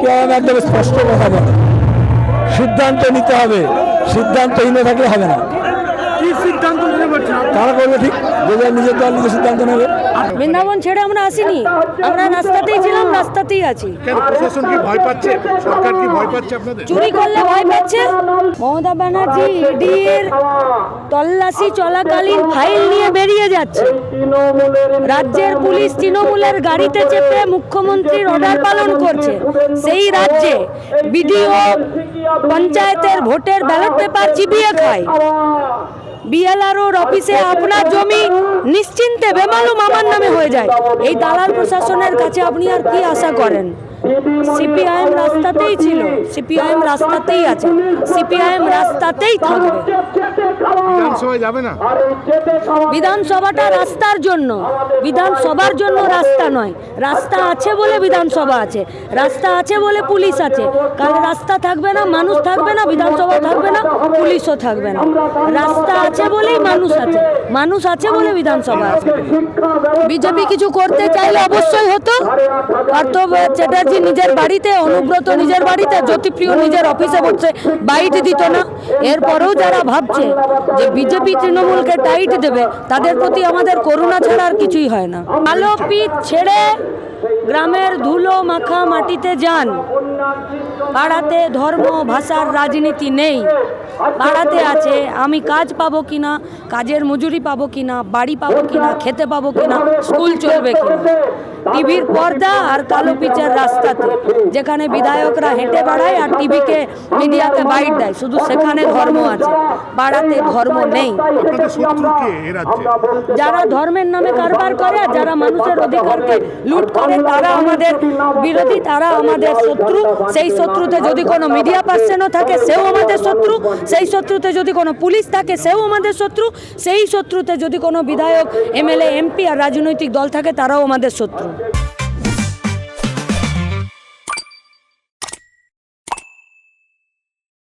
CPIM একদম স্পষ্ট কথা বলে, সিদ্ধান্ত নিতে হবে, সিদ্ধান্তহীন থাকলে হবে না। কি সিদ্ধান্ত নিতে পারছেন? তারা করবে ঠিক, যে যার নিজের দল নিজের সিদ্ধান্ত নেবে। বৃন্দাবন ছেড়ে আমরা আসিনি, আমরা রাস্তাতেই ছিলাম, রাস্তাতেই আছি। কেন প্রশাসন কি ভয় পাচ্ছে? সরকার কি ভয় পাচ্ছে আপনাদের? চুরি করলে ভয় পাচ্ছে। মমতা ব্যানার্জি ইডির তল্লাশি চলাকালীন ফাইল নিয়ে বেরিয়ে যাচ্ছে। রাজ্যের পুলিশ তৃণমূলের গাড়িতে চেপে মুখ্যমন্ত্রীর অর্ডার পালন করছে। সেই রাজ্যে বিডিও পঞ্চায়েতের ভোটের ব্যালট পেপার চিবিয়ে খায়। বিএলআরওর অফিসে আপনার জমি নিশ্চিন্তে বেমালুম আমার নামে হয়ে যায়। এই দালাল প্রশাসনের কাছে আপনি আর কি আশা করেন? সিপিআইএম রাস্তাতেই ছিল, সিপিআইএম রাস্তাতেই আছে, সিপিআইএম রাস্তাতেই থাকবে। বিধানসভায় যাবে না? বিধানসভাটা রাস্তার জন্য, বিধানসভার জন্য রাস্তা নয়। রাস্তা আছে বলে বিধানসভা আছে, রাস্তা আছে বলে পুলিশ আছে। কাল রাস্তা থাকবে না, মানুষ থাকবে না, বিধানসভা থাকবে না, পুলিশও থাকবে না। রাস্তা আছে বলেই মানুষ আছে, মানুষ আছে বলে বিধানসভা আছে। বিজেপি কিছু করতে চাইলে অবশ্যই হতো। পার্থ চ্যাটার্জি নিজের বাড়িতে, অনুব্রত নিজের বাড়িতে, জ্যোতিপ্রিয় নিজের অফিসে বসে বাইট দিত না। এরপরেও যারা ভাবছে যে বিজেপি তৃণমূলকে টাইট দেবে, তাদের প্রতি আমাদের করুণা ছাড়া আর কিছুই হয় না। আলো পিচ ছেড়ে গ্রামের ধুলো মাখা মাটিতে যান। পাড়াতে ধর্ম ভাষার রাজনীতি নেই। পাড়াতে আছে আমি কাজ পাবো কিনা, কাজের মজুরি পাবো কিনা, বাড়ি পাবো কিনা, খেতে পাবো কিনা, স্কুল চলবে কিনা। টিভির পর্দা আর কালো পিচের রাস্তাতে, যেখানে বিধায়করা হেঁটে বেড়ায় আর টিভিকে মিডিয়াতে বাইট দেয়, শুধু সেখানে ধর্ম আছে, পাড়াতে ধর্ম নেই। আপনাদের শত্রু কে এই রাজ্যে? যারা ধর্মের নামে কারবার করে আর যারা মানুষের অধিকারকে লুট করে, তারা আমাদের বিরোধী, তারা আমাদের শত্রু। সেই শত্রুতে যদি কোনো মিডিয়া পার্সনও থাকে, সেও আমাদের শত্রু। সেই শত্রুতে যদি কোনো পুলিশ থাকে, সেও আমাদের শত্রু। সেই শত্রুতে যদি কোনো বিধায়ক, এমএলএ, এমপি আর রাজনৈতিক দল থাকে, তারাও আমাদের শত্রু।